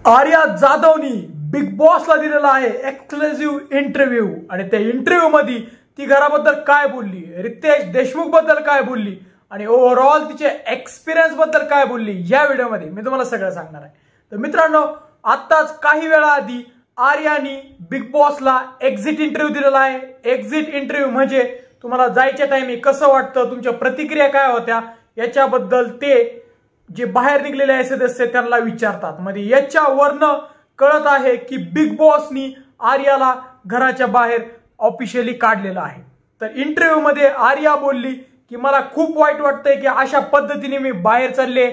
Arya जाधवनी big बॉसला दिलेला आहे एक्सक्लुझिव्ह इंटरव्ह्यू आणि त्या इंटरव्ह्यू मध्ये ती घराबद्दल काय बोलली, रितेश देशमुख बद्दल काय बोलली आणि ओव्हरऑल तिचे एक्सपिरियन्स बद्दल काय बोलली या व्हिडिओमध्ये मी तुम्हाला सगळं सांगणार आहे। तर मित्रांनो, आत्ताच काही वेळा आधी आर्यानी बिग बॉसला एक्झिट इंटरव्ह्यू दिलेला आहे। एक्झिट इंटरव्ह्यू म्हणजे तुम्हाला जायच्या टाइमी कसं वाटतं, तुमच्या प्रतिक्रिया काय होत्या याच्याबद्दल ते जे बाहेर निघलेले आहे सदस्य त्यांना विचारतात। म्हणजे याच्यावरनं कळत आहे की बिग बॉसनी आर्याला घराच्या बाहेर ऑफिशियली काढलेलं आहे। तर इंटरव्ह्यू मध्ये आर्या बोलली की मला खूप वाईट वाटतंय की अशा पद्धतीने मी बाहेर चालले,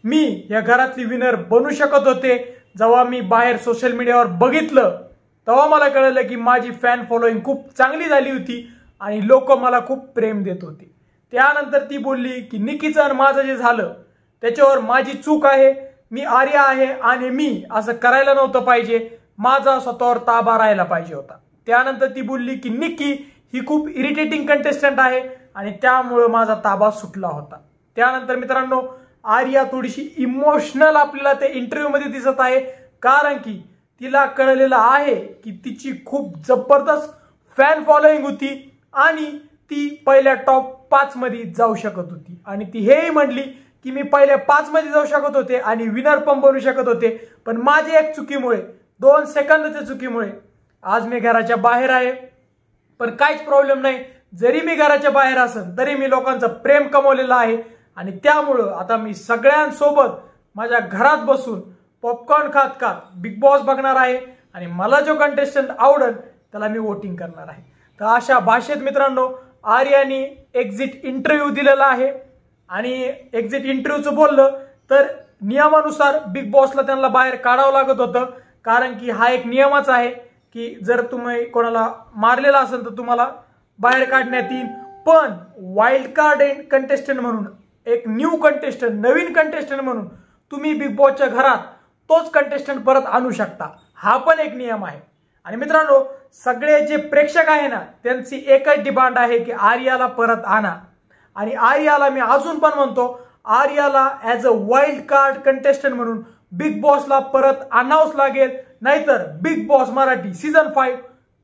मी या घरातली विनर बनू शकत होते। जेव्हा मी बाहेर सोशल मीडियावर बघितलं तेव्हा मला कळलं की माझी फॅन फॉलोइंग खूप चांगली झाली होती आणि लोक मला खूप प्रेम देत होते। त्यानंतर ती बोलली की निकीचं आणि माझं जे झालं त्याच्यावर माझी चूक आहे, मी आर्या आहे आणि मी असं करायला नव्हतं पाहिजे, माझा स्वतःवर ताबा राहायला पाहिजे होता। त्यानंतर ती बोलली की निकी ही खूप इरिटेटिंग कंटेस्टंट आहे आणि त्यामुळे माझा ताबा सुटला होता। त्यानंतर मित्रांनो, आर्या थोडीशी इमोशनल आपल्याला त्या इंटरव्ह्यू मध्ये दिसत आहे, कारण की तिला कळलेलं आहे की तिची खूप जबरदस्त फॅन फॉलोइंग होती आणि ती पहिल्या टॉप 5 मध्ये जाऊ शकत होती आणि ती हेही म्हणली की मी पहिल्या 5 मध्ये जाऊ शकत होते आणि विनर पण बनू शकत होते, पण माझ्या एक चुकीमुळे 2 सेकंदाच्या चुकीमुळे आज मी घराच्या बाहेर आहे। पण काहीच प्रॉब्लेम नाही, जरी मी घराच्या बाहेर असेल तरी मी लोकांचं प्रेम कमवलेलं आहे आणि त्यामुळं आता मी सगळ्यांसोबत माझ्या घरात बसून पॉपकॉर्न खात खात बिग बॉस बघणार आहे आणि मला जो कंटेस्टंट आवडेल त्याला मी वोटिंग करणार आहे। तर अशा भाषेत मित्रांनो आर्यानी एक्झिट इंटरव्ह्यू दिलेला आहे आणि एक्झिट इंटरव्ह्यूचं बोललं तर नियमानुसार बिग बॉसला त्यांना बाहेर काढावं लागत होतं, कारण की हा एक नियमच आहे की जर तुम्ही कोणाला मारलेला असेल तर तुम्हाला बाहेर काढण्यात येईल। पण वाईल्ड कार्ड कंटेस्टंट म्हणून एक न्यू कंटेस्टंट, नवीन कंटेस्टंट म्हणून तुम्ही बिग बॉसच्या घरात तोच कंटेस्टंट परत आणू शकता, हा पण एक नियम आहे। आणि मित्रांनो, सगळे जे प्रेक्षक आहे ना त्यांची एकच डिमांड आहे की आर्याला परत आणा आणि आर्याला मी अजून पण म्हणतो, आर्याला as a wild card contestant म्हणून बिग बॉसला परत आणावंच लागेल, नाहीतर big boss Marathi season 5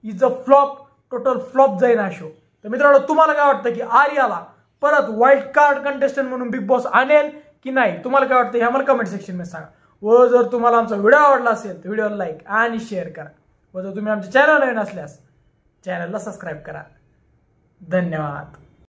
is a flop, total flop जाईल हा शो। तर मित्रांनो, तुम्हाला काय वाटतं की आर्याला परत वाईल्ड कार्ड कंटेस्टंट म्हणून बिग बॉस आणेल की नाही? तुम्हाला काय वाटतं हे आम्हाला कमेंट सेक्शन मध्ये सांगा। व जर तुम्हाला आमचा व्हिडिओ आवडला असेल तर व्हिडिओला लाईक आणि शेअर करा व जर तुम्ही आमच्या चॅनल नवीन असल्यास चॅनलला सबस्क्राईब करा। धन्यवाद।